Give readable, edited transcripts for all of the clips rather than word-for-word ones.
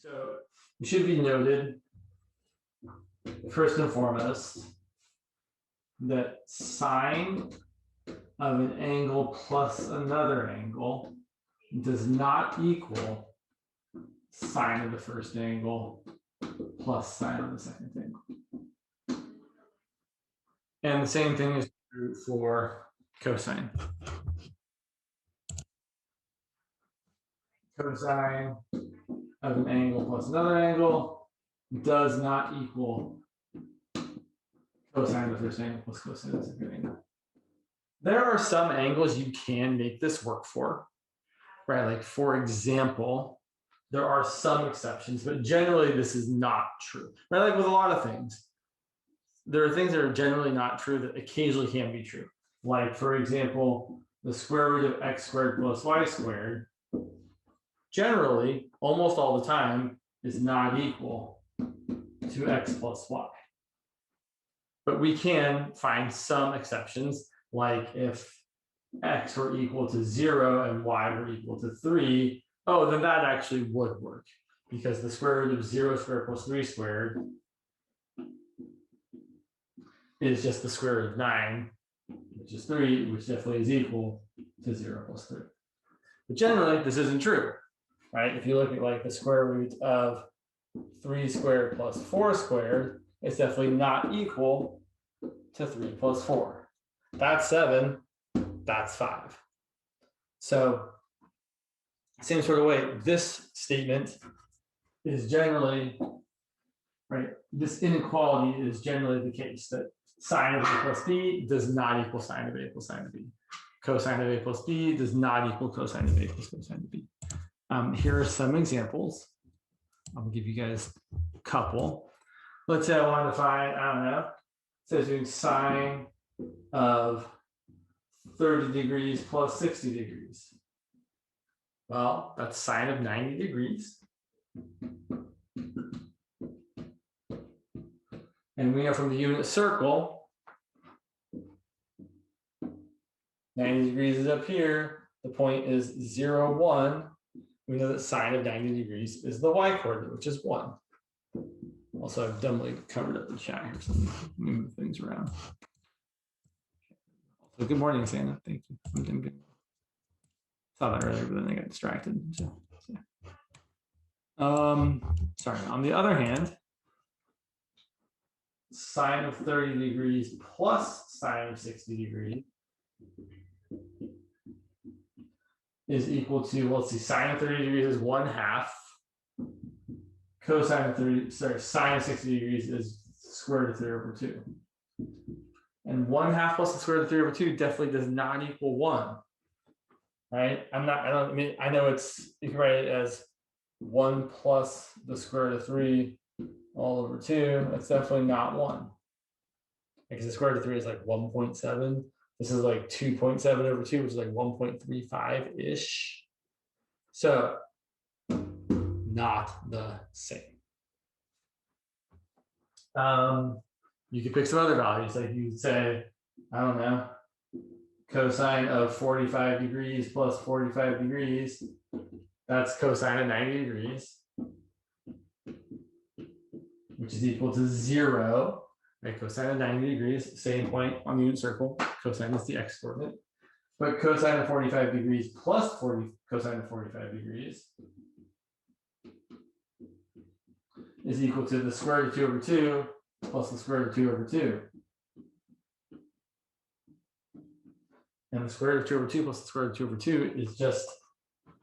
So it should be noted, first and foremost, that sine of an angle plus another angle does not equal sine of the first angle plus sine of the second angle. And the same thing is true for cosine. Cosine of an angle plus another angle does not equal cosine of the first angle plus cosine of the second angle. There are some angles you can make this work for, right? Like, for example, there are some exceptions, but generally this is not true, right? Like with a lot of things, there are things that are generally not true that occasionally can be true. Like, for example, the square root of x squared plus y squared, generally, almost all the time, is not equal to x plus y. But we can find some exceptions, like if x were equal to 0 and y were equal to 3, oh, then that actually would work, because the square root of 0 squared plus 3 squared is just the square root of 9, which is 3, which definitely is equal to 0 plus 3. But generally, this isn't true, right? If you look at like the square root of 3 squared plus 4 squared, it's definitely not equal to 3 plus 4. That's 7, that's 5. So, same sort of way, this statement is generally, right, this inequality is generally the case, that sine of a plus b does not equal sine of a plus sine of b. Cosine of a plus b does not equal cosine of a plus cosine of b. Here are some examples. I'll give you guys a couple. Let's say I want to find, I don't know, it says doing sine of 30 degrees plus 60 degrees. Well, that's sine of 90 degrees. And we know from the unit circle, 90 degrees is up here. The point is 0, 1. We know that sine of 90 degrees is the y-coordinate, which is 1. Also, I've dumbly covered up the chat here, so let me move things around. So good morning, Santa. Thank you. I'm doing good. Saw that earlier, but then I got distracted. So, yeah. Sorry. On the other hand, sine of 30 degrees plus sine of 60 degrees is equal to, well, let's see, sine of 30 degrees is 1/2. Sine of 60 degrees is square root of 3 over 2. And 1/2 plus the square root of 3 over 2 definitely does not equal 1. Right? I know you can write it as 1 plus the square root of 3 all over 2. That's definitely not 1. Because the square root of 3 is like 1.7. This is like 2.7 over 2, which is like 1.35-ish. So, not the same. You could pick some other values, like you could say, I don't know, cosine of 45 degrees plus 45 degrees, that's cosine of 90 degrees, which is equal to 0. Right? Cosine of 90 degrees, same point on the unit circle, cosine is the x coordinate. But cosine of 45 degrees plus cosine of 45 degrees is equal to the square root of 2 over 2 plus the square root of 2 over 2. And the square root of 2 over 2 plus the square root of 2 over 2 is just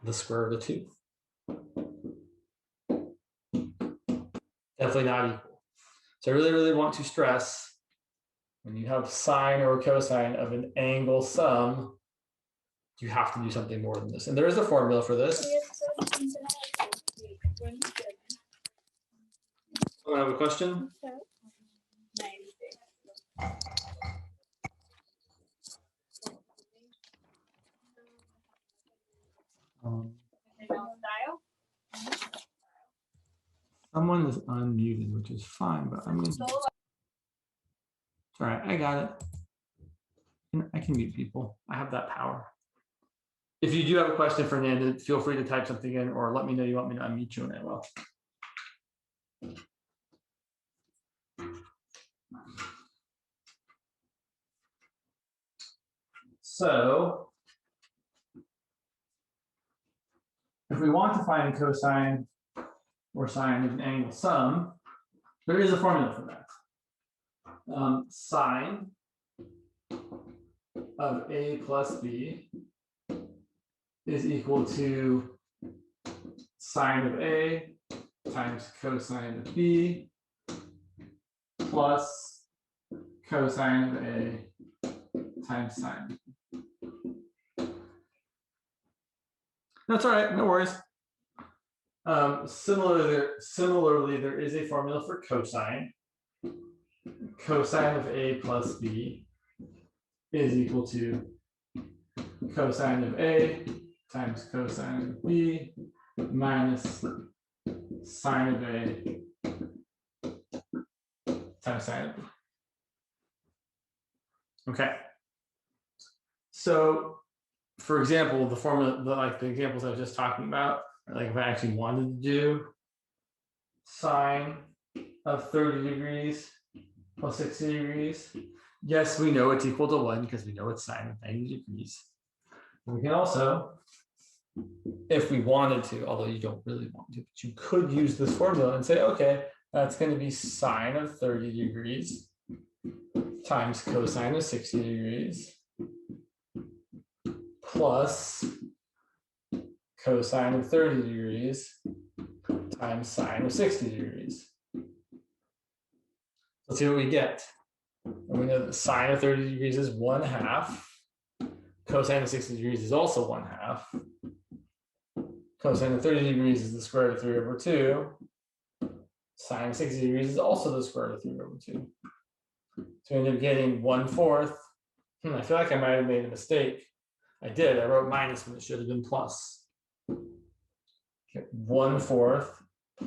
the square root of 2. Definitely not equal. So I really, really want to stress, when you have sine or cosine of an angle sum, you have to do something more than this. And there is a formula for this. Someone have a question? Someone is unmuted, which is fine, but I'm going to. All right, I got it. I can mute people. I have that power. If you do have a question, Fernanda, feel free to type something in or let me know you want me to unmute you and I will. So if we want to find cosine or sine of an angle sum, there is a formula for that. Sine of A plus B is equal to sine of A times cosine of B plus cosine of A times sine. That's all right, no worries. Similarly, there is a formula for cosine. Cosine of A plus B is equal to cosine of A times cosine of B minus sine of A times sine of B. Okay. So, for example, the formula, the examples I was just talking about, like if I actually wanted to do sine of 30 degrees plus 60 degrees, yes, we know it's equal to 1 because we know it's sine of 90 degrees. And we can also, if we wanted to, although you don't really want to, but you could use this formula and say, okay, that's going to be sine of 30 degrees times cosine of 60 degrees plus cosine of 30 degrees times sine of 60 degrees. Let's see what we get. And we know that sine of 30 degrees is 1/2. Cosine of 60 degrees is also 1/2. Cosine of 30 degrees is the square root of 3/2. Sine of 60 degrees is also the square root of 3/2. So we end up getting 1/4. I feel like I might have made a mistake. I did. I wrote minus when it should have been plus. Okay, 1/4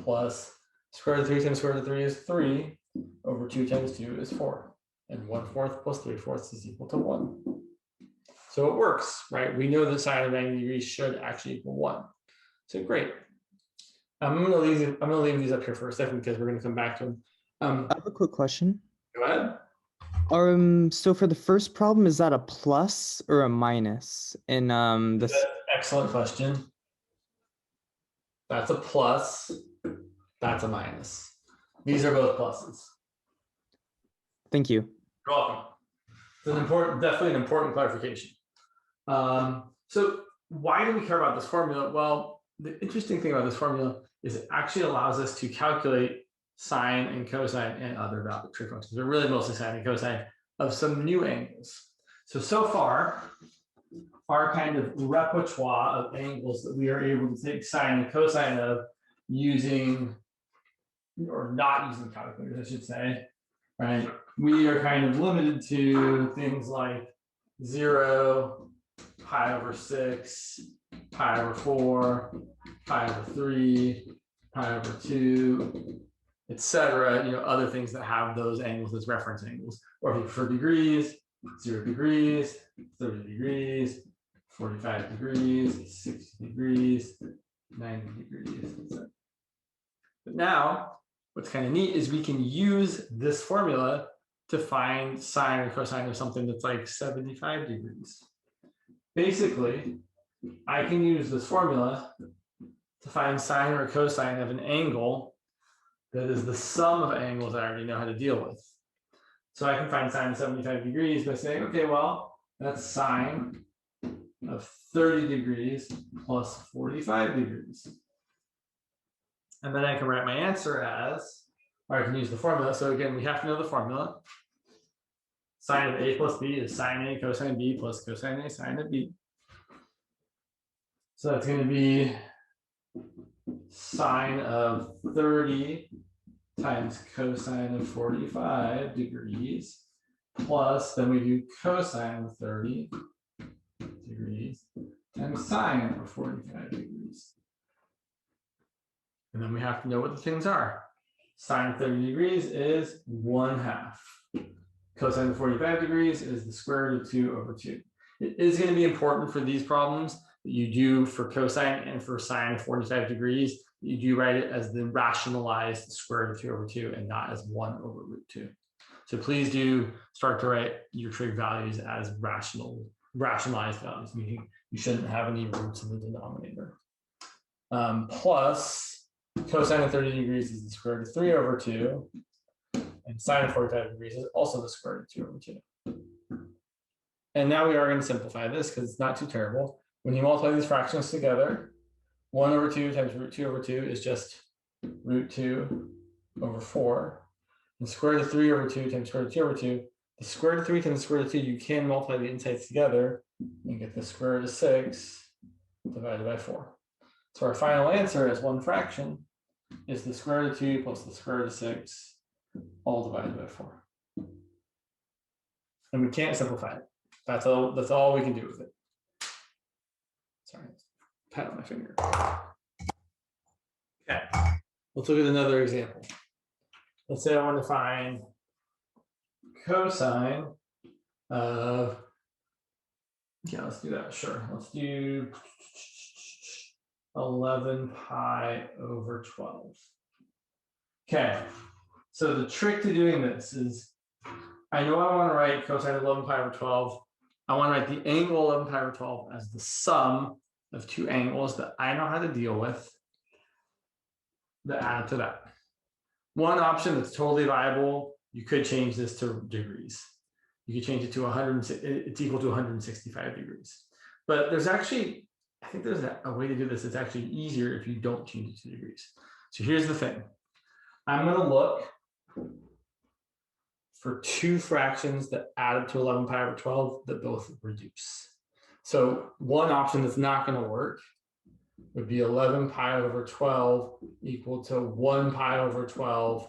plus square root of 3 times square root of 3 is 3 over 2 times 2 is 4. And 1/4 plus 3/4 is equal to 1. So it works, right? We know that sine of 90 degrees should actually equal 1. So great. I'm going to leave these up here for a second because we're going to come back to them. I have a quick question. Go ahead. So for the first problem, is that a plus or a minus? In this? That's an excellent question. That's a plus. That's a minus. These are both pluses. Thank you. You're welcome. It's definitely an important clarification. So why do we care about this formula? Well, the interesting thing about this formula is it actually allows us to calculate sine and cosine and other trig functions. They're really mostly sine and cosine of some new angles. So far, our kind of repertoire of angles that we are able to take sine and cosine of using, or not using calculators, I should say, right? We are kind of limited to things like 0, pi/6, pi/4, pi/3, pi/2, etc. Other things that have those angles as reference angles. Or if you prefer degrees, 0 degrees, 30 degrees, 45 degrees, 60 degrees, 90 degrees, etc. But now, what's kind of neat is we can use this formula to find sine or cosine of something that's like 75 degrees. Basically, I can use this formula to find sine or cosine of an angle that is the sum of angles I already know how to deal with. So I can find sine of 75 degrees by saying, okay, well, that's sine of 30 degrees plus 45 degrees. And then I can write my answer as, or I can use the formula. So again, we have to know the formula. Sine of A plus B is sine A cosine B plus cosine A sine of B. So that's going to be sine of 30 times cosine of 45 degrees plus, then we do cosine of 30 degrees times sine of 45 degrees. And then we have to know what the things are. Sine of 30 degrees is 1/2. Cosine of 45 degrees is the square root of 2/2. It is going to be important for these problems that you do for cosine and for sine of 45 degrees you write it as the rationalized square root of 3 over 2 and not as 1 over root 2. So please do start to write your trig values as rationalized values, meaning you shouldn't have any roots in the denominator. Plus cosine of 30 degrees is the square root of 3 over 2, and sine of 45 degrees is also the square root of 2 over 2. And now we are going to simplify this because it's not too terrible. When you multiply these fractions together, 1 over 2 times root 2 over 2 is just root 2 over 4. And square root of 3 over 2 times square root of 2 over 2. The square root of 3 times the square root of 2, you can multiply the insides together and get the square root of 6 divided by 4. So our final answer as one fraction is the square root of 2 plus the square root of 6, all divided by 4. And we can't simplify it. That's all we can do with it. Sorry, pat on my finger. Okay, let's look at another example. Let's say I want to find cosine of, yeah, let's do that, sure. Let's do 11 pi over 12. Okay, so the trick to doing this is, I know I want to write cosine of 11 pi over 12. I want to write the angle 11 pi over 12 as the sum of two angles that I know how to deal with that add up to that. One option that's totally viable, you could change this to degrees. You could change it to 100, it's equal to 165 degrees. But there's actually, I think there's a way to do this. It's actually easier if you don't change it to degrees. So here's the thing. I'm going to look for two fractions that add up to 11 pi over 12 that both reduce. So one option that's not going to work would be 11 pi over 12 equal to 1 pi over 12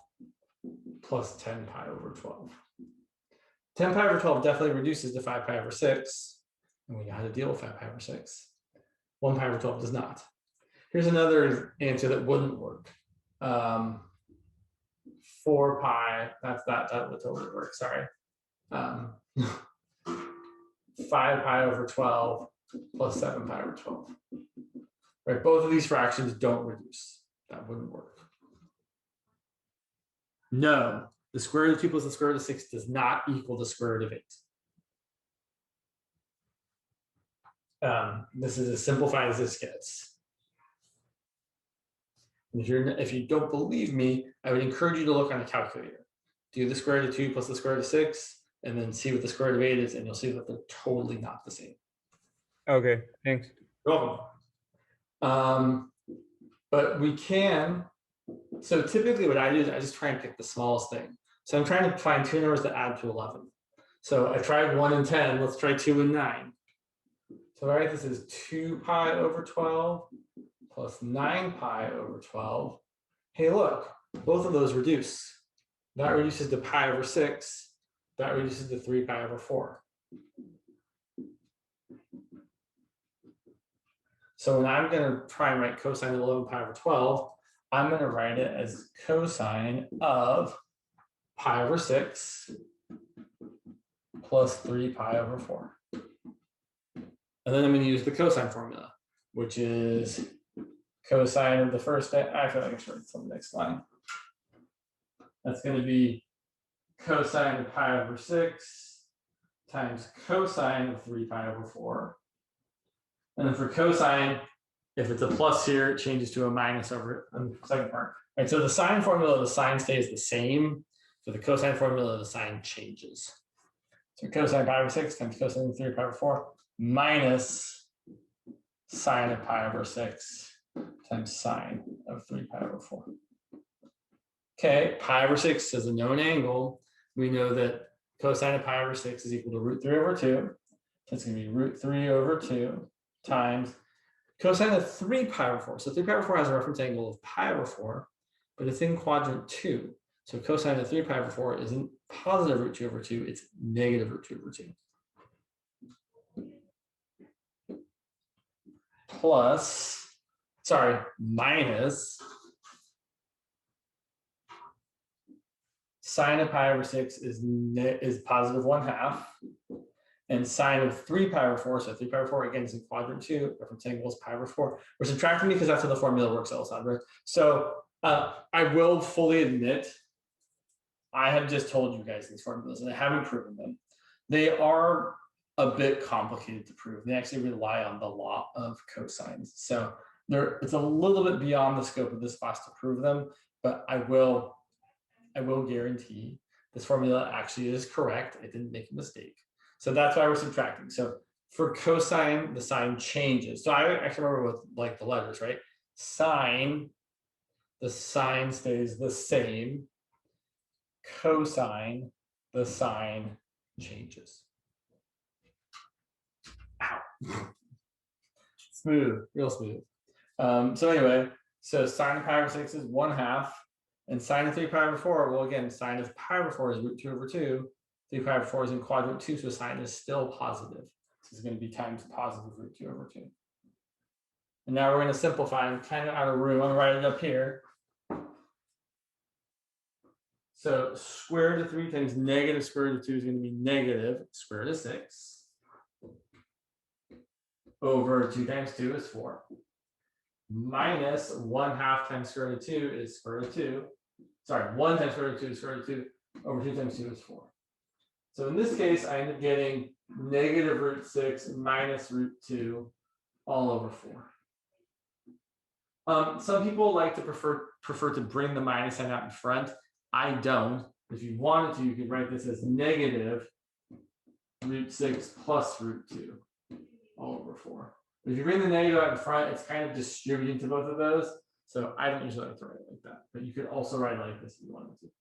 plus 10 pi over 12. 10 pi over 12 definitely reduces to 5 pi over 6, and we know how to deal with 5 pi over 6. 1 pi over 12 does not. Here's another answer that wouldn't work. 4 pi, that would totally work, sorry. 5 pi over 12 plus 7 pi over 12. Right, both of these fractions don't reduce. That wouldn't work. No, the square root of 2 plus the square root of 6 does not equal the square root of 8. This is as simplified as this gets. If you don't believe me, I would encourage you to look on a calculator. Do the square root of 2 plus the square root of 6, and then see what the square root of 8 is, and you'll see that they're totally not the same. Okay, thanks. You're welcome. But we can, so typically what I do is I just try and pick the smallest thing. So I'm trying to find two numbers that add to 11. So I tried 1 and 10, let's try 2 and 9. So I write this as 2 pi over 12 plus 9 pi over 12. Hey, look, both of those reduce. That reduces to pi over 6. That reduces to 3 pi over 4. So when I'm going to try and write cosine of 11 pi over 12, I'm going to write it as cosine of pi over 6 plus 3 pi over 4. And then I'm going to use the cosine formula, which is cosine of the first, I feel like I should write this on the next line. That's going to be cosine of pi over 6 times cosine of 3 pi over 4. And then for cosine, if it's a plus here, it changes to a minus over on the second part. All right, so the sine formula, the sign stays the same. For the cosine formula, the sign changes. So cosine pi over 6 times cosine of 3 pi over 4 minus sine of pi over 6 times sine of 3 pi over 4. Okay, pi over 6 is a known angle. We know that cosine of pi over 6 is equal to root 3 over 2. That's going to be root 3 over 2 times cosine of 3 pi over 4. So 3 pi over 4 has a reference angle of pi over 4, but it's in quadrant 2. So cosine of 3 pi over 4 isn't positive root 2 over 2, it's negative root 2 over 2. Minus sine of pi over 6 is positive 1/2. and sine of 3 pi over 4. So 3 pi over 4 again is in quadrant 2. Reference angle is pi over 4. We're subtracting because that's how the formula works, Alessandra. So I will fully admit I have just told you guys these formulas and I haven't proven them. They are a bit complicated to prove. They actually rely on the law of cosines. So it's a little bit beyond the scope of this class to prove them, but I will guarantee this formula actually is correct. I didn't make a mistake. So that's why we're subtracting. So for cosine, the sign changes. So I actually remember with like the letters, right? Sine, the sign stays the same. Cosine, the sign changes. Ow. Smooth, real smooth. So anyway, so sine of pi over 6 is 1/2, and sine of 3 pi over 4, well, again, sine of pi over 4 is root 2 over 2. 3 pi over 4 is in quadrant 2, so sine is still positive. This is going to be times positive root 2 over 2. And now we're going to simplify. I'm kind of out of room. I'm going to write it up here. So square root of 3 times negative square root of 2 is going to be negative square root of 6 over 2 times 2 is 4. Minus 1/2 times square root of 2 is square root of 2. Sorry, 1 times square root of 2 is square root of 2 over 2 times 2 is 4. So in this case, I end up getting negative root 6 minus root 2 all over 4. Some people like to prefer to bring the minus sign out in front. I don't. If you wanted to, you could write this as negative root 6 plus root 2 all over 4. But if you bring the negative out in front, it's kind of distributing to both of those. So I don't usually like to write it like that. But you could also write it like this if you wanted to.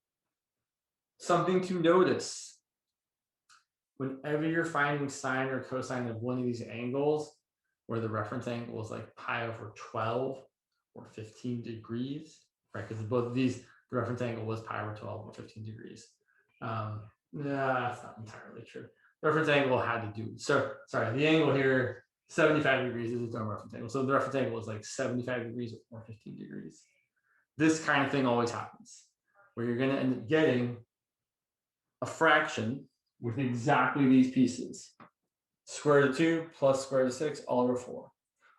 Something to notice. Whenever you're finding sine or cosine of one of these angles, where the reference angle is like pi over 12 or 15 degrees, right? Because both of these, the reference angle was pi over 12 or 15 degrees. That's not entirely true. The reference angle had to do, so sorry, the angle here, 75 degrees is its own reference angle. So the reference angle is like 75 degrees or 15 degrees. This kind of thing always happens, where you're going to end up getting a fraction with exactly these pieces. Square root of 2 plus square root of 6 all over 4.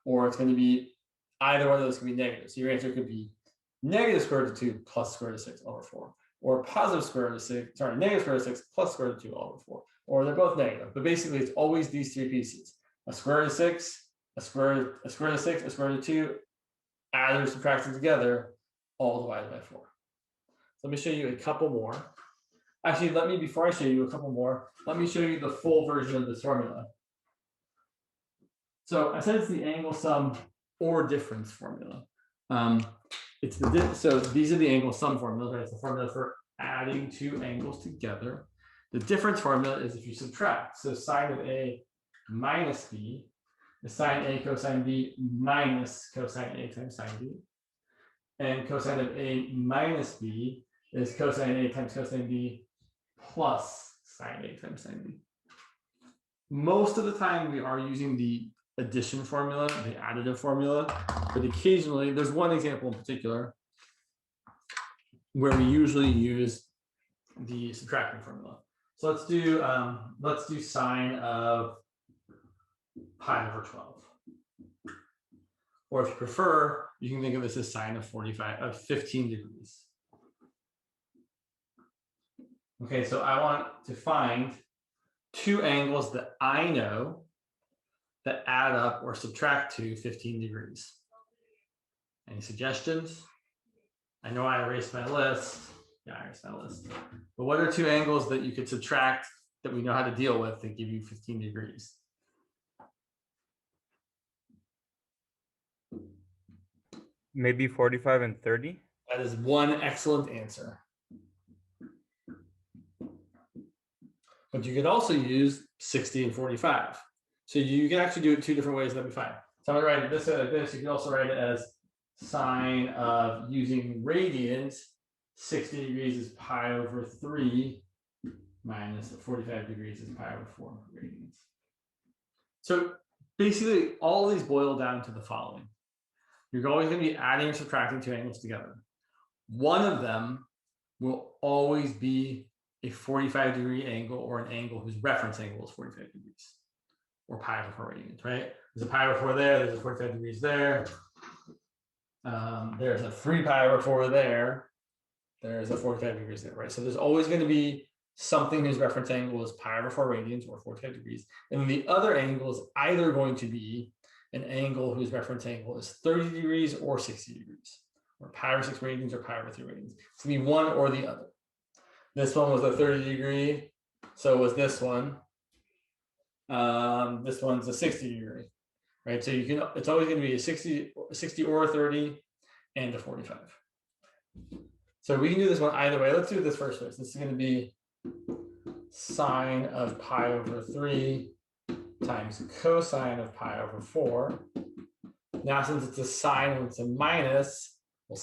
Or it's going to be, either one of those can be negative. So your answer could be negative square root of 2 plus square root of 6 all over 4. Or positive square root of 6, sorry, negative square root of 6 plus square root of 2 all over 4. Or they're both negative. But basically, it's always these three pieces. A square root of 6, a square root of 6, a square root of 2, add or subtract them together, all divided by 4. So let me show you a couple more. Actually, before I show you a couple more, let me show you the full version of this formula. So I said it's the angle sum or difference formula. So these are the angle sum formulas, right? It's the formula for adding two angles together. The difference formula is if you subtract. So sine of A minus B is sine A cosine B minus cosine A times sine B. And cosine of A minus B is cosine A times cosine B plus sine A times sine B. Most of the time we are using the addition formula, the additive formula, but occasionally, there's one example in particular where we usually use the subtracting formula. So let's do sine of pi over 12. Or if you prefer, you can think of this as sine of 15 degrees. Okay, so I want to find two angles that I know that add up or subtract to 15 degrees. Any suggestions? I know I erased my list. Yeah, I erased my list. But what are two angles that you could subtract that we know how to deal with that give you 15 degrees? Maybe 45 and 30. That is one excellent answer. But you could also use 60 and 45. So you can actually do it two different ways, that'd be fine. So I'm gonna write it this way like this. You can also write it as sine of, using radians, 60 degrees is pi over 3 minus 45 degrees is pi over 4 radians. So basically all these boil down to the following. You're always going to be adding or subtracting two angles together. One of them will always be a 45-degree angle or an angle whose reference angle is 45 degrees or pi over 4 radians, right? There's a pi over 4 there, there's a 45 degrees there. There's a 3 pi over 4 there. There's a 45 degrees there, right? So there's always going to be something whose reference angle is pi over 4 radians or 45 degrees. And then the other angle is either going to be an angle whose reference angle is 30 degrees or 60 degrees, or pi over 6 radians or pi over 3 radians. It's going to be one or the other. This one was a 30 degree, so was this one. This one's a 60 degree, right? So you can, it's always going to be a 60 or a 30 and a 45. So we can do this one either way. Let's do this first. This is going to be sine of pi over 3 times cosine of pi over 4. Now, since it's a sine and it's a minus, well,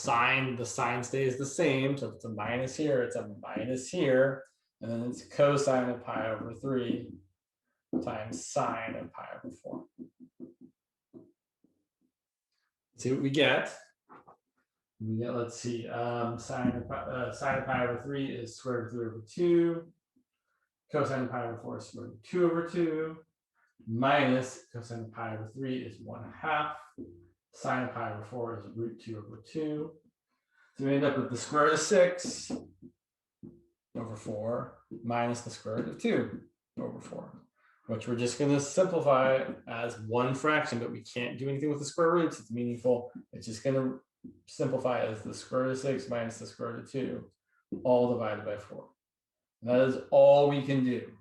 the sign stays the same. So if it's a minus here, it's a minus here. And then it's cosine of pi over 3 times sine of pi over 4. Let's see what we get. Let's see, sine of pi over 3 is square root of 3 over 2. Cosine of pi over 4 is square root of 2 over 2. Minus cosine of pi over 3 is 1/2. Sine of pi over 4 is root 2 over 2. So we end up with the square root of 6 over 4 minus the square root of 2 over 4, which we're just going to simplify as one fraction, but we can't do anything with the square roots. It's meaningful. It's just going to simplify as the square root of 6 minus the square root of 2, all divided by 4. And that is all we can do.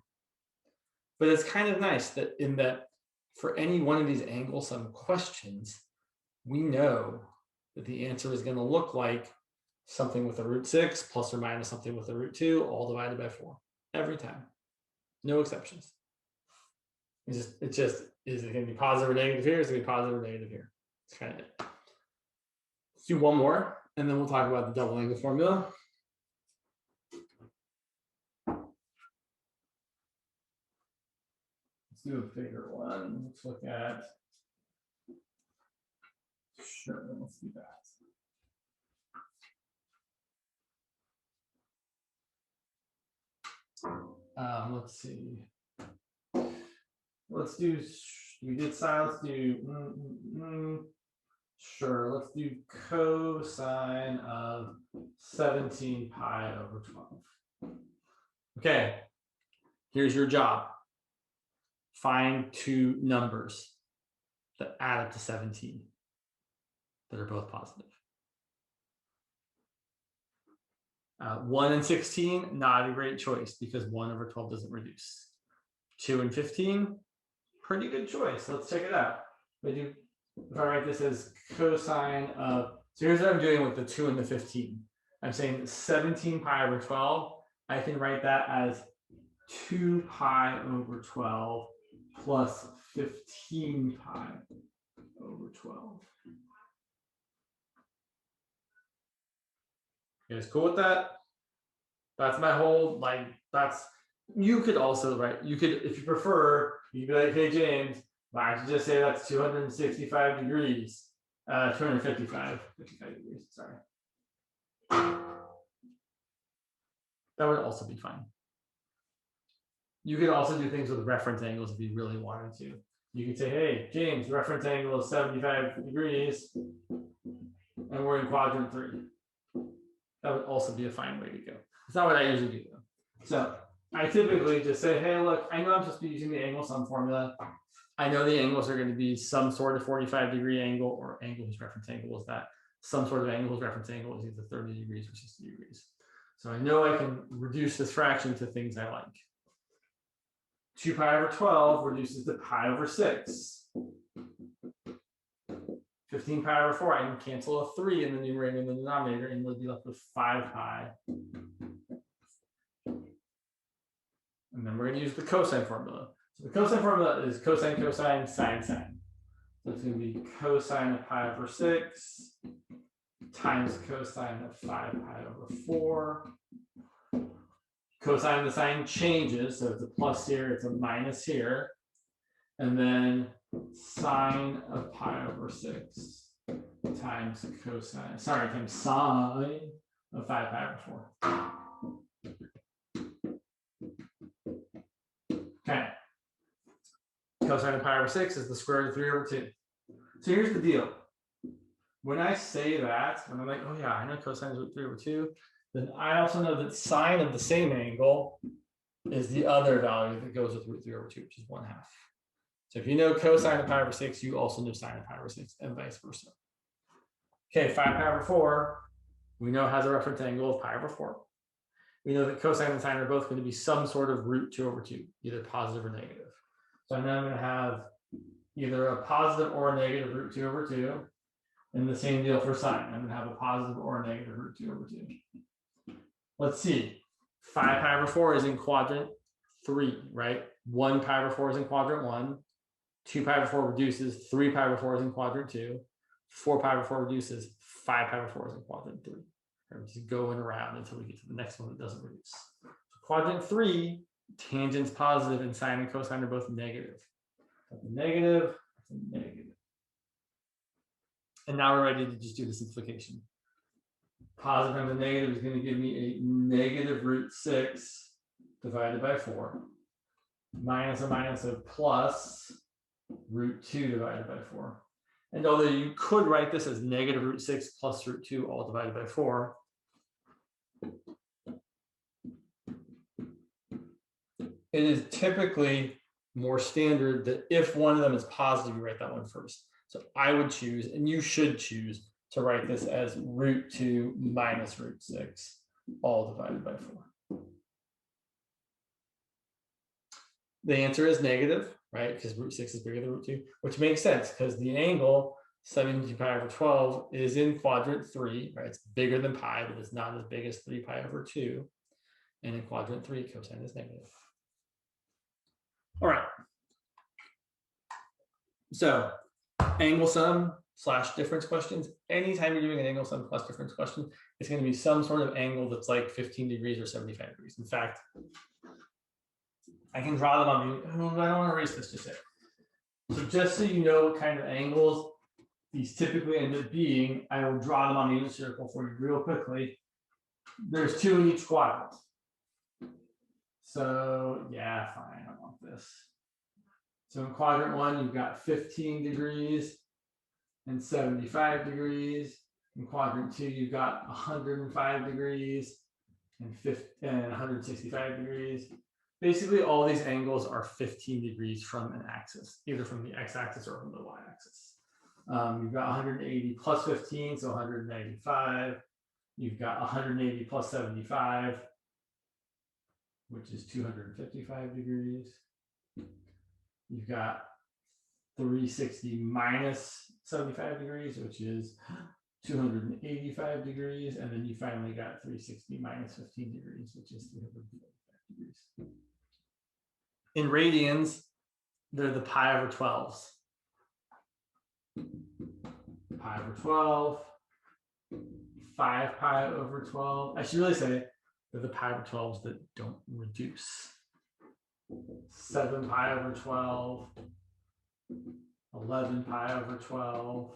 But it's kind of nice that in that for any one of these angle sum questions, we know that the answer is going to look like something with a root 6 plus or minus something with a root 2, all divided by 4 every time. No exceptions. It's just is it going to be positive or negative here? Is it going to be positive or negative here? It's kind of it. Let's do one more, and then we'll talk about the double angle formula. Let's do a bigger one. Let's look at, sure, let's do that. Let's see. Let's do, we did sine, let's do, sure, let's do cosine of 17 pi over 12. Okay, here's your job. Find two numbers that add up to 17 that are both positive. 1 and 16, not a great choice because 1 over 12 doesn't reduce. 2 and 15, pretty good choice. Let's check it out. If I write this as cosine of, so here's what I'm doing with the 2 and the 15. I'm saying 17 pi over 12. I can write that as 2 pi over 12 plus 15 pi over 12. You guys cool with that? That's my whole, you could also, right? You could, if you prefer, you could be like, hey, James, why don't you just say that's 265 degrees, 55 degrees, sorry. That would also be fine. You could also do things with reference angles if you really wanted to. You could say, hey, James, the reference angle is 75 degrees, and we're in quadrant 3. That would also be a fine way to go. It's not what I usually do, though. So I typically just say, hey, look, I know I'm supposed to be using the angle sum formula. I know the angles are going to be some sort of 45-degree angle or angle whose reference angle is that. Some sort of angle whose reference angle is either 30 degrees or 60 degrees. So I know I can reduce this fraction to things I like. 2 pi over 12 reduces to pi over 6. 15 pi over 4, I can cancel a 3 in the numerator and the denominator, and we'll be left with 5 pi. And then we're going to use the cosine formula. So the cosine formula is cosine, cosine, sine, sine. So it's going to be cosine of pi over 6 times cosine of 5 pi over 4. Cosine of the sine changes, so it's a plus here, it's a minus here. And then sine of pi over 6 times times sine of 5 pi over 4. cosine of pi over 6 is the square root of 3 over 2. So here's the deal. When I say that, when I'm like, oh yeah, I know cosine is root 3 over 2, then I also know that sine of the same angle is the other value that goes with root 3 over 2, which is 1/2. So if you know cosine of pi over 6, you also know sine of pi over 6, and vice versa. Okay, 5 pi over 4, we know has a reference angle of pi over 4. We know that cosine and sine are both going to be some sort of root 2 over 2, either positive or negative. So now I'm going to have either a positive or a negative root 2 over 2. And the same deal for sine. I'm going to have a positive or a negative root 2 over 2. Let's see. 5 pi over 4 is in quadrant 3, right? 1 pi over 4 is in quadrant 1. 2 pi over 4 reduces. 3 pi over 4 is in quadrant 2. 4 pi over 4 reduces. 5 pi over 4 is in quadrant 3. We're just going around until we get to the next one that doesn't reduce. So quadrant 3, tangent's positive and sine and cosine are both negative. That's a negative, that's a negative. And now we're ready to just do the simplification. Positive times a negative is going to give me a negative root 6 divided by 4. Minus a minus of plus root 2 divided by 4. And although you could write this as negative root 6 plus root 2 all divided by 4, it is typically more standard that if one of them is positive, you write that one first. So I would choose, and you should choose, to write this as root 2 minus root 6 all divided by 4. The answer is negative, right? Because root 6 is bigger than root 2, which makes sense because the angle 17 pi over 12 is in quadrant 3, right? It's bigger than pi, but it's not as big as 3 pi over 2. And in quadrant 3, cosine is negative. All right. So angle sum / difference questions. Anytime you're doing an angle sum plus difference question, it's going to be some sort of angle that's like 15 degrees or 75 degrees. In fact, I can draw them on you. I don't want to erase this just yet. So just so you know what kind of angles these typically end up being, I will draw them on the unit circle for you real quickly. There's 2 in each quadrant. So yeah, fine, I want this. So in quadrant 1, you've got 15 degrees and 75 degrees. In quadrant 2, you've got 105 degrees and 165 degrees. Basically, all these angles are 15 degrees from an axis, either from the x-axis or from the y-axis. You've got 180 plus 15, so 195. You've got 180 plus 75, which is 255 degrees. You've got 360 minus 75 degrees, which is 285 degrees. And then you finally got 360 minus 15 degrees, which is 345 degrees. In radians, they're the pi over 12s. Pi over 12, 5 pi over 12. I should really say they're the pi over 12s that don't reduce. 7 pi over 12, 11 pi over 12,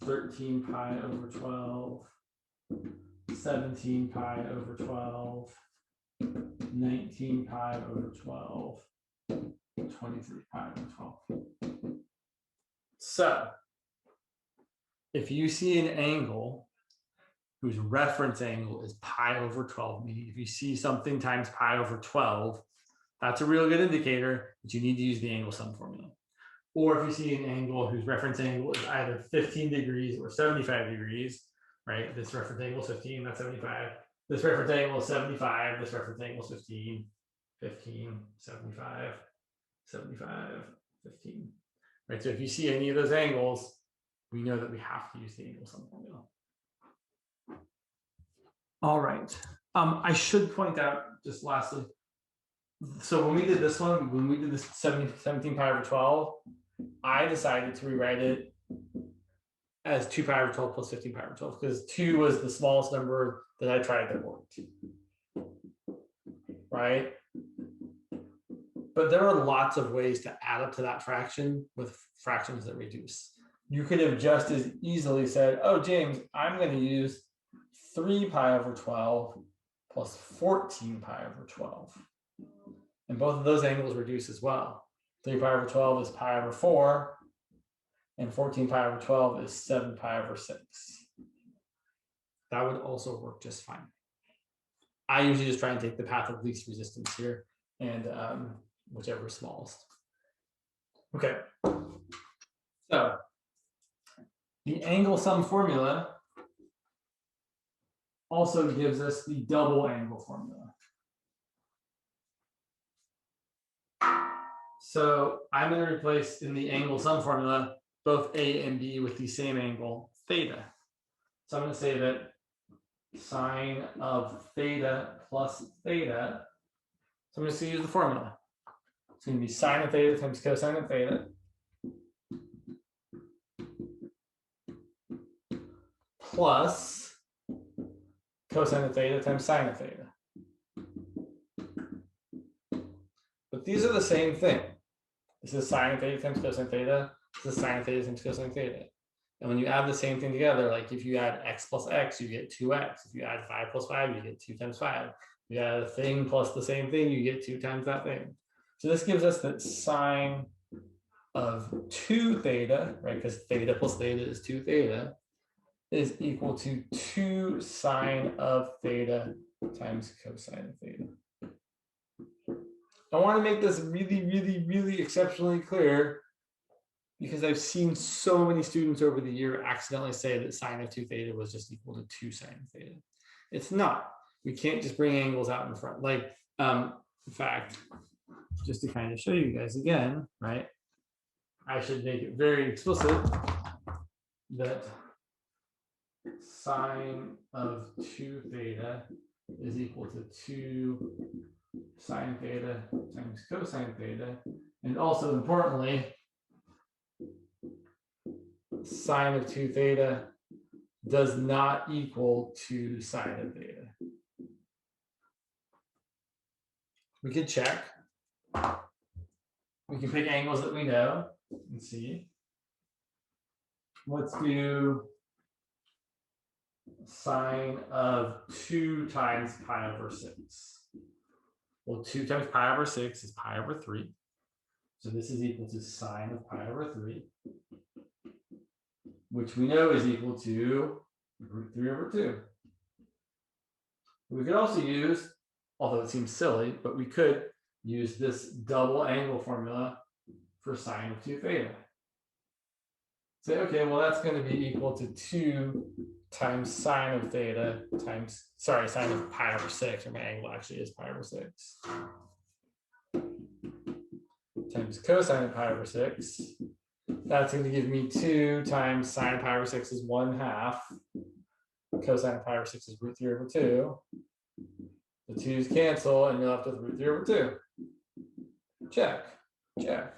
13 pi over 12, 17 pi over 12, 19 pi over 12, 23 pi over 12. So if you see an angle whose reference angle is pi over 12, meaning if you see something times pi over 12, that's a real good indicator that you need to use the angle sum formula. Or if you see an angle whose reference angle is either 15 degrees or 75 degrees, right? This reference angle is 15, that's 75. This reference angle is 75, this reference angle is 15, 15, 75, 75, 15. Right, so if you see any of those angles, we know that we have to use the angle sum formula. All right. I should point out, just lastly, so when we did this one, when we did this 17 pi over 12, I decided to rewrite it as 2 pi over 12 plus 15 pi over 12, because 2 was the smallest number that I tried that worked. Right? But there are lots of ways to add up to that fraction with fractions that reduce. You could have just as easily said, oh, James, I'm going to use 3 pi over 12 plus 14 pi over 12. And both of those angles reduce as well. 3 pi over 12 is pi over 4. And 14 pi over 12 is 7 pi over 6. That would also work just fine. I usually just try and take the path of least resistance here and whichever is smallest. Okay. So the angle sum formula also gives us the double angle formula. So I'm going to replace in the angle sum formula both A and B with the same angle, theta. So I'm going to say that sine of theta plus theta. So I'm just going to use the formula. It's going to be sine of theta times cosine of theta plus cosine of theta times sine of theta. But these are the same thing. This is sine of theta times cosine theta. This is sine of theta times cosine theta. And when you add the same thing together, like if you add x plus x, you get 2x. If you add 5 plus 5, you get 2 times 5. If you add a thing plus the same thing, you get 2 times that thing. So this gives us that sine of 2 theta, right? Because theta plus theta is 2 theta, is equal to 2 sine of theta times cosine of theta. I want to make this really, really, really exceptionally clear because I've seen so many students over the year accidentally say that sine of 2 theta was just equal to 2 sine of theta. It's not. We can't just bring angles out in front. Like, in fact, just to kind of show you guys again, right? I should make it very explicit that sine of 2 theta is equal to 2 sine theta times cosine theta. And also importantly, sine of 2 theta does not equal 2 sine of theta. We could check. We can pick angles that we know and see. Let's do sine of 2 times pi over 6. Well, 2 times pi over 6 is pi over 3. So this is equal to sine of pi over 3, which we know is equal to root 3 over 2. We could also use, although it seems silly, but we could use this double angle formula for sine of 2 theta. Say, okay, well, that's going to be equal to 2 times sine of theta times, sorry, sine of pi over 6, or my angle actually is pi over 6, times cosine of pi over 6. That's going to give me 2 times sine of pi over 6 is 1/2. Cosine of pi over 6 is root 3 over 2. The 2's cancel, and you're left with root 3 over 2. Check, check.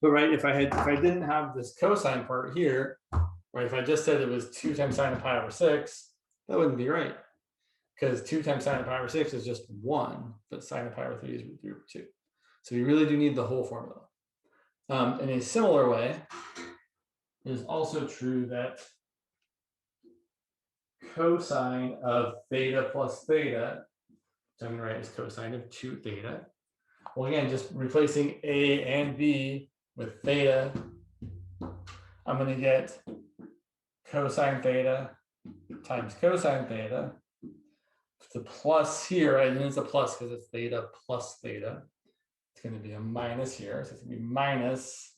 But right, if I didn't have this cosine part here, right, if I just said it was 2 times sine of pi over 6, that wouldn't be right. Because 2 times sine of pi over 6 is just 1, but sine of pi over 3 is root 3 over 2. So you really do need the whole formula. In a similar way, it is also true that cosine of theta plus theta, which I'm going to write as cosine of 2 theta. Well, again, just replacing A and B with theta, I'm going to get cosine theta times cosine theta. The plus here, right? And it's a plus because it's theta plus theta. It's going to be a minus here. So it's going to be minus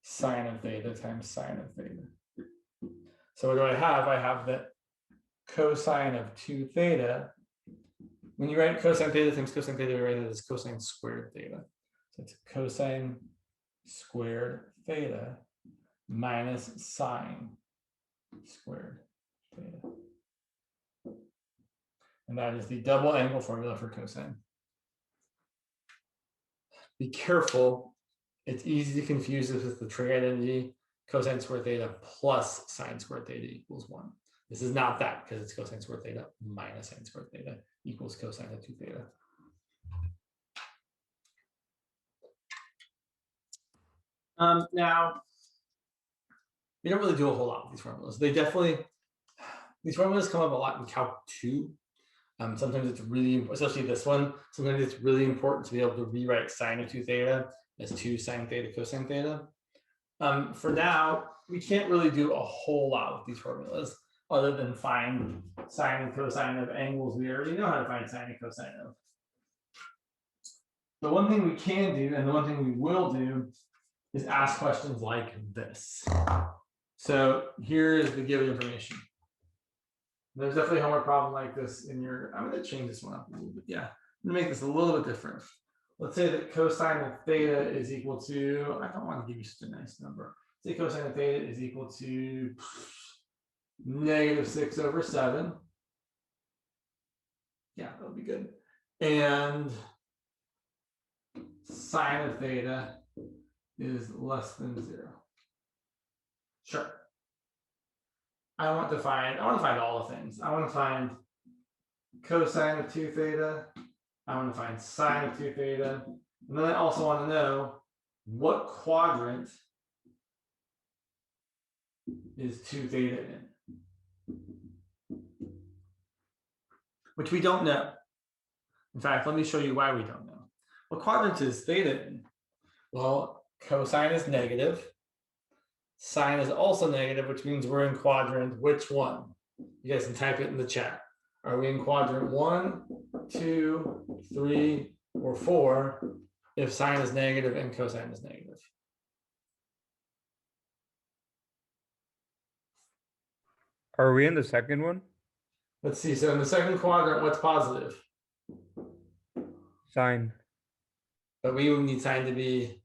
sine of theta times sine of theta. So what do I have? I have that cosine of 2 theta. When you write cosine theta times cosine theta, you write it as cosine squared theta. So it's cosine squared theta minus sine squared theta. And that is the double angle formula for cosine. Be careful. It's easy to confuse this with the trig identity. Cosine squared theta plus sine squared theta equals 1. This is not that because it's cosine squared theta minus sine squared theta equals cosine of 2 theta. Now, we don't really do a whole lot with these formulas. These formulas come up a lot in Calc 2. Sometimes it's really, especially this one, sometimes it's really important to be able to rewrite sine of 2 theta as 2 sine theta cosine theta. For now, we can't really do a whole lot with these formulas other than find sine and cosine of angles we already know how to find sine and cosine of. The one thing we can do, and the one thing we will do, is ask questions like this. So here is the given information. There's definitely a homework problem like this in your, I'm going to change this one up a little bit. Yeah, I'm going to make this a little bit different. Let's say that cosine of theta is equal to, I don't want to give you such a nice number. Say cosine of theta is equal to -6/7. Yeah, that would be good. And sine of theta is less than 0. Sure. I want to find all the things. I want to find cosine of 2 theta. I want to find sine of 2 theta. And then I also want to know what quadrant is 2 theta in, which we don't know. In fact, let me show you why we don't know. What quadrant is theta in? Well, cosine is negative. Sine is also negative, which means we're in quadrant which one? You guys can type it in the chat. Are we in quadrant 1, 2, 3, or 4 if sine is negative and cosine is negative? Are we in the second one? Let's see. So in the second quadrant, what's positive? Sine. But we would need sine to be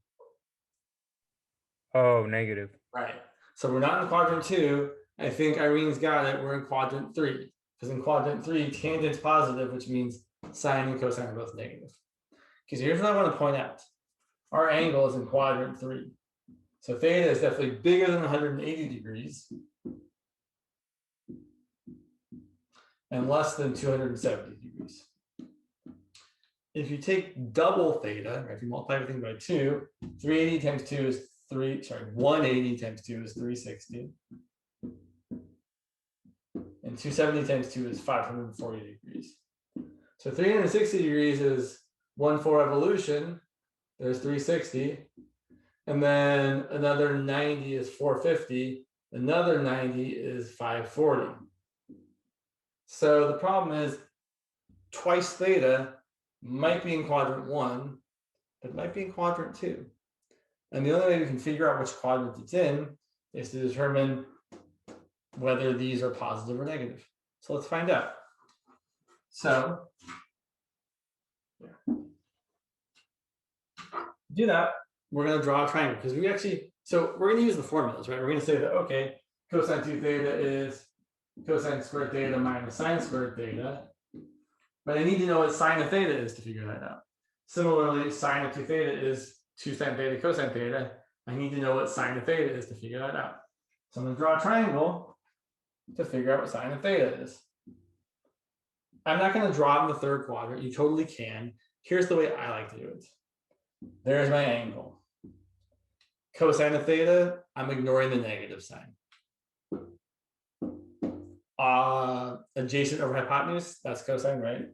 Negative. right. So we're not in quadrant 2. I think Irene's got it. We're in quadrant 3. Because in quadrant 3, tangent's positive, which means sine and cosine are both negative. Because here's what I want to point out. Our angle is in quadrant 3. So theta is definitely bigger than 180 degrees and less than 270 degrees. If you take double theta, if you multiply everything by 2, 380 times 2 is 180 times 2 is 360. And 270 times 2 is 540 degrees. So 360 degrees is 1/4 revolution. There's 360. And then another 90 is 450. Another 90 is 540. So the problem is twice theta might be in quadrant 1, but might be in quadrant 2. And the only way we can figure out which quadrant it's in is to determine whether these are positive or negative. So let's find out. So to do that, we're going to draw a triangle because we're going to use the formulas, right? We're going to say that, okay, cosine 2 theta is cosine squared theta minus sine squared theta. But I need to know what sine of theta is to figure that out. Similarly, sine of 2 theta is 2 sine theta cosine theta. I need to know what sine of theta is to figure that out. So I'm going to draw a triangle to figure out what sine of theta is. I'm not going to draw it in the third quadrant. You totally can. Here's the way I like to do it. There's my angle. Cosine of theta, I'm ignoring the negative sign. Adjacent over hypotenuse, that's cosine, right?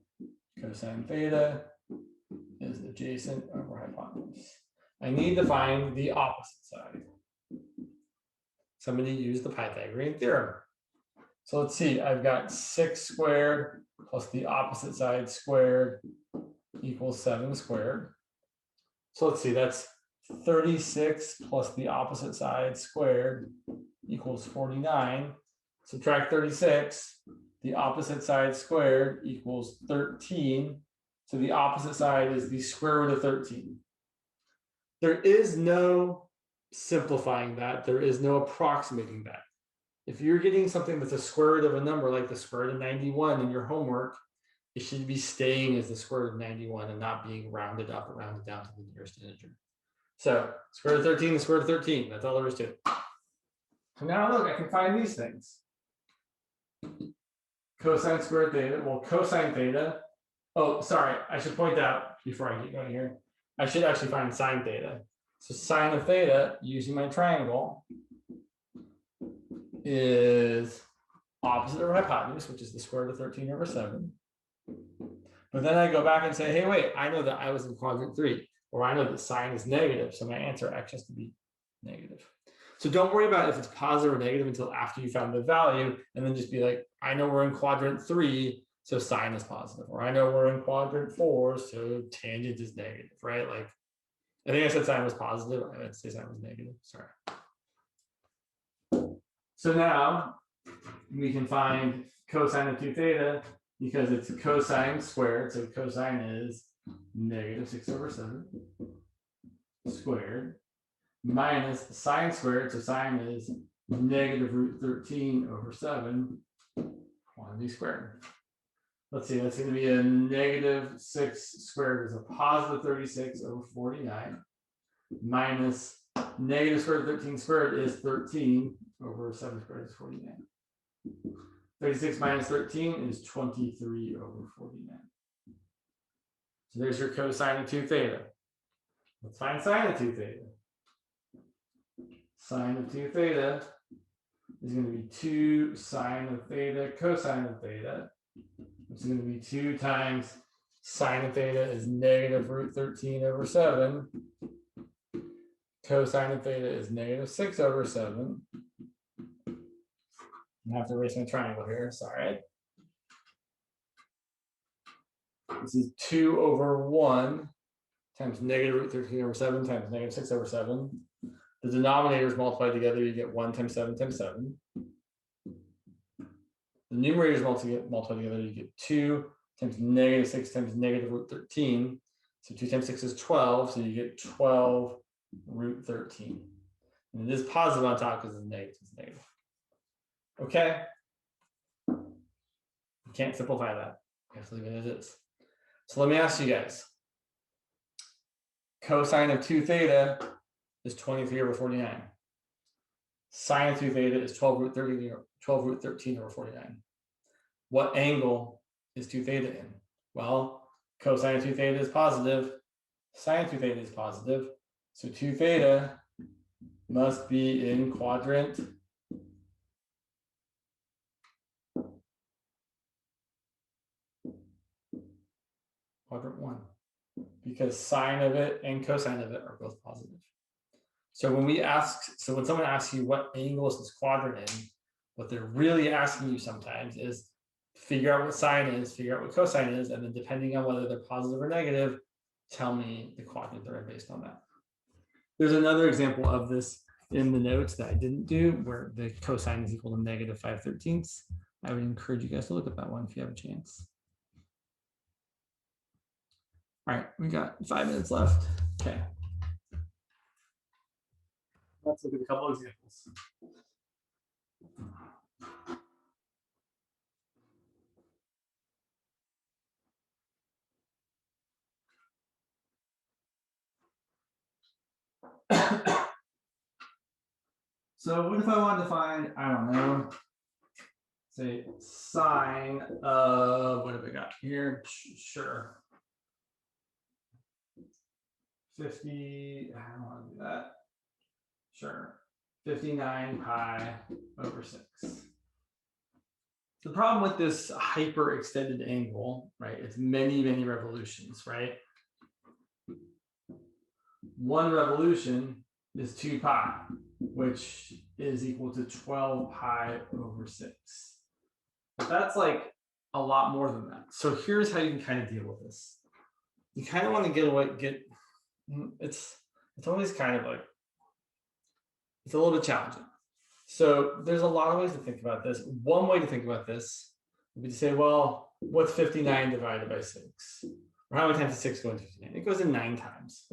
Cosine theta is adjacent over hypotenuse. I need to find the opposite side. Somebody used the Pythagorean theorem. So let's see, I've got 6 squared plus the opposite side squared equals 7 squared. So let's see, that's 36 plus the opposite side squared equals 49. Subtract 36, the opposite side squared equals 13. So the opposite side is the square root of 13. There is no simplifying that. There is no approximating that. If you're getting something that's a square root of a number like the square root of 91 in your homework, it should be staying as the square root of 91 and not being rounded up or rounded down to the nearest integer. So square root of 13 is square root of 13. That's all there is to it. So now look, I can find these things. Cosine squared theta, well, cosine theta. Oh, sorry, I should point out before I get going here, I should actually find sine theta. So sine of theta, using my triangle, is opposite over hypotenuse, which is the square root of 13 over 7. But then I go back and say, hey, wait, I know that I was in quadrant 3, or I know that sine is negative, so my answer actually has to be negative. So don't worry about if it's positive or negative until after you found the value, and then just be like, I know we're in quadrant 3, so sine is positive, or I know we're in quadrant 4, so tangent is negative, right? Like, I think I said sine was positive. I meant to say sine was negative. Sorry. So now we can find cosine of 2 theta because it's cosine squared. So cosine is negative 6/7 squared minus sine squared. So sine is negative root 13/7 quantity squared. Let's see, that's going to be a negative 6 squared is a positive 36/49 minus negative square root 13 squared is 13/7 squared is 49. 36 minus 13 is 23/49. So there's your cosine of 2 theta. Let's find sine of 2 theta. Sine of 2 theta is going to be 2 sine of theta cosine of theta. It's going to be 2 times sine of theta is negative root 13/7. Cosine of theta is negative 6/7. I have to erase my triangle here, sorry. This is 2/1 times negative root 13/7 times negative 6/7. The denominators multiplied together, you get 1 times 7 times 7. The numerators multiplied together, you get 2 times negative 6 times negative root 13. So 2 times 6 is 12, so you get 12 root 13. And it is positive on top because it's negative. Okay? You can't simplify that. You have to leave it as is. So let me ask you guys. Cosine of 2 theta is 23/49. Sine of 2 theta is 12 root 13/49. What angle is 2 theta in? Well, cosine of 2 theta is positive. Sine of 2 theta is positive. So 2 theta must be in quadrant quadrant 1, because sine of it and cosine of it are both positive. So when someone asks you what angle is this quadrant in, what they're really asking you sometimes is figure out what sine is, figure out what cosine is, and then depending on whether they're positive or negative, tell me the quadrant they're in based on that. There's another example of this in the notes that I didn't do where the cosine is equal to negative 5/13. I would encourage you guys to look at that one if you have a chance. All right, we got 5 minutes left. Okay. Let's look at a couple of examples. So what if I wanted to find, I don't know, say sine of, what have we got here? Sure. 50, I don't want to do that. Sure. 59 pi over 6. The problem with this hyper extended angle, right? It's many, many revolutions, right? 1 revolution is 2 pi, which is equal to 12 pi over 6. But that's like a lot more than that. So here's how you can kind of deal with this. You kind of want to it's always kind of like, it's a little bit challenging. So there's a lot of ways to think about this. One way to think about this would be to say, well, what's 59 divided by 6? Or how many times does 6 go into 59? It goes in 9 times.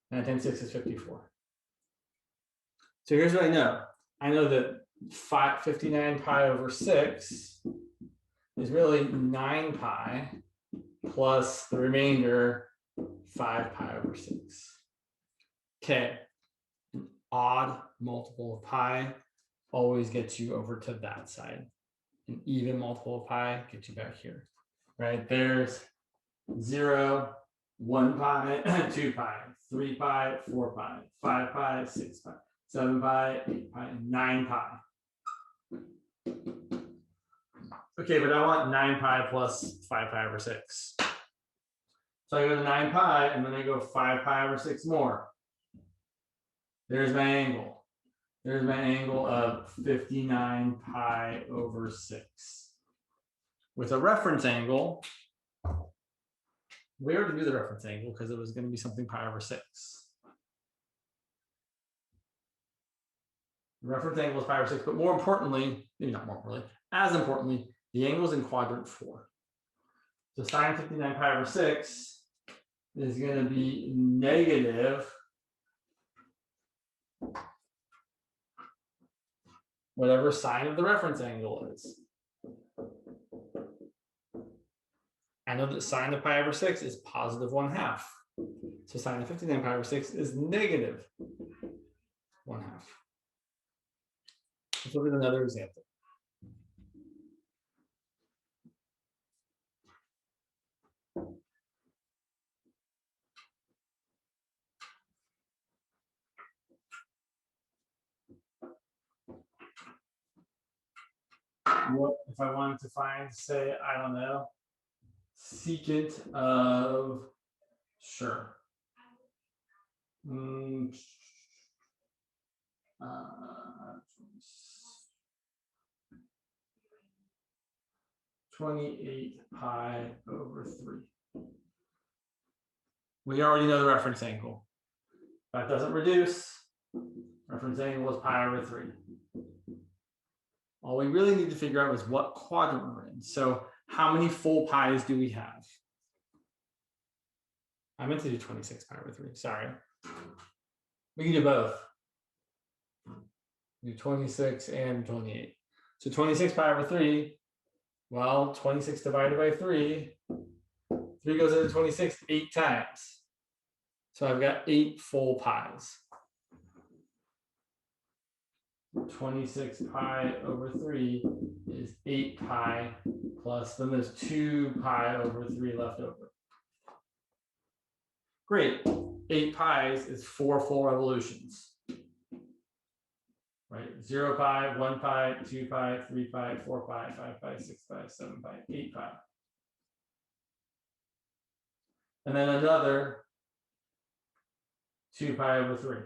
9 times 6 is 54. So here's what I know. I know that 59 pi over 6 is really 9 pi plus the remainder 5 pi over 6. Okay. An odd multiple of pi always gets you over to that side. An even multiple of pi gets you back here. Right? There's 0, 1 pi, 2 pi, 3 pi, 4 pi, 5 pi, 6 pi, 7 pi, 8 pi, 9 pi. Okay, but I want 9 pi plus 5 pi over 6. So I go to 9 pi and then I go 5 pi over 6 more. There's my angle. There's my angle of 59 pi over 6. With a reference angle, we already knew the reference angle because it was going to be something pi over 6. The reference angle is pi over 6, but more importantly, maybe not more importantly, as importantly, the angle is in quadrant 4. So sine 59 pi over 6 is going to be negative whatever sine of the reference angle is. I know that sine of pi over 6 is positive 1/2. So sine of 59 pi over 6 is negative 1/2. Let's look at another example. What if I wanted to find, say, I don't know, secant of, sure. 28 pi over 3. We already know the reference angle. That doesn't reduce. Reference angle is pi over 3. All we really need to figure out is what quadrant we're in. So how many full pi's do we have? I meant to do 26 pi over 3. Sorry. We can do both. Do 26 and 28. So 26 pi over 3. Well, 26 divided by 3. 3 goes into 26 8 times. So I've got 8 full pi's. 26 pi over 3 is 8 pi plus, then there's 2 pi over 3 left over. Great. 8 pi's is 4 full revolutions. Right? 0 pi, 1 pi, 2 pi, 3 pi, 4 pi, 5 pi, 6 pi, 7 pi, 8 pi. And then another 2 pi over 3.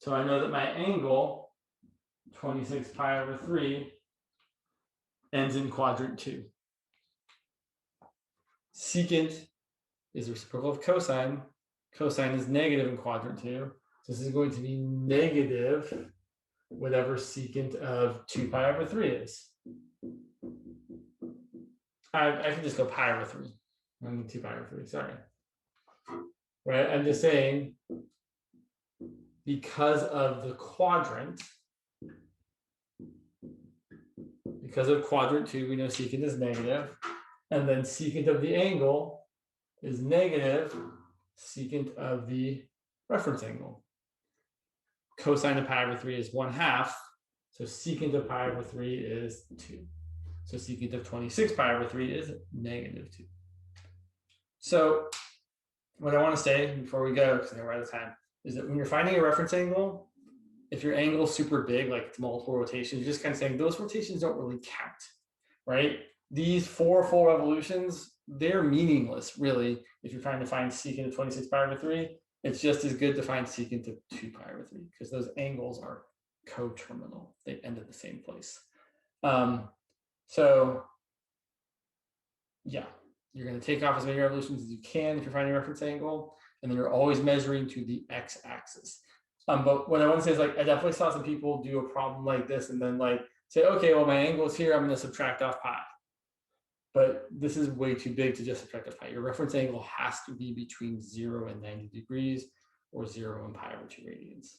So I know that my angle, 26 pi over 3, ends in quadrant 2. Secant is reciprocal of cosine. Cosine is negative in quadrant 2. So this is going to be negative whatever secant of 2 pi over 3 is. I can just go pi over 3. I mean 2 pi over 3, sorry. Right, I'm just saying, because of the quadrant, because of quadrant 2, we know secant is negative, and then secant of the angle is negative secant of the reference angle. Cosine of pi over 3 is 1/2, so secant of pi over 3 is 2. So secant of 26 pi over 3 is negative 2. So what I want to say before we go, because we're out of time, is that when you're finding a reference angle, if your angle is super big, like it's multiple rotations, you're just kind of saying those rotations don't really count, right? These 4 full revolutions, they're meaningless, really, if you're trying to find secant of 26 pi over 3. It's just as good to find secant of 2 pi over 3, because those angles are coterminal. They end at the same place. So, yeah, you're going to take off as many revolutions as you can if you're finding a reference angle, and then you're always measuring to the x-axis. But what I want to say is, like, I definitely saw some people do a problem like this and then like say, okay, well, my angle is here, I'm going to subtract off pi. But this is way too big to just subtract off pi. Your reference angle has to be between 0 and 90 degrees, or 0 and pi over 2 radians.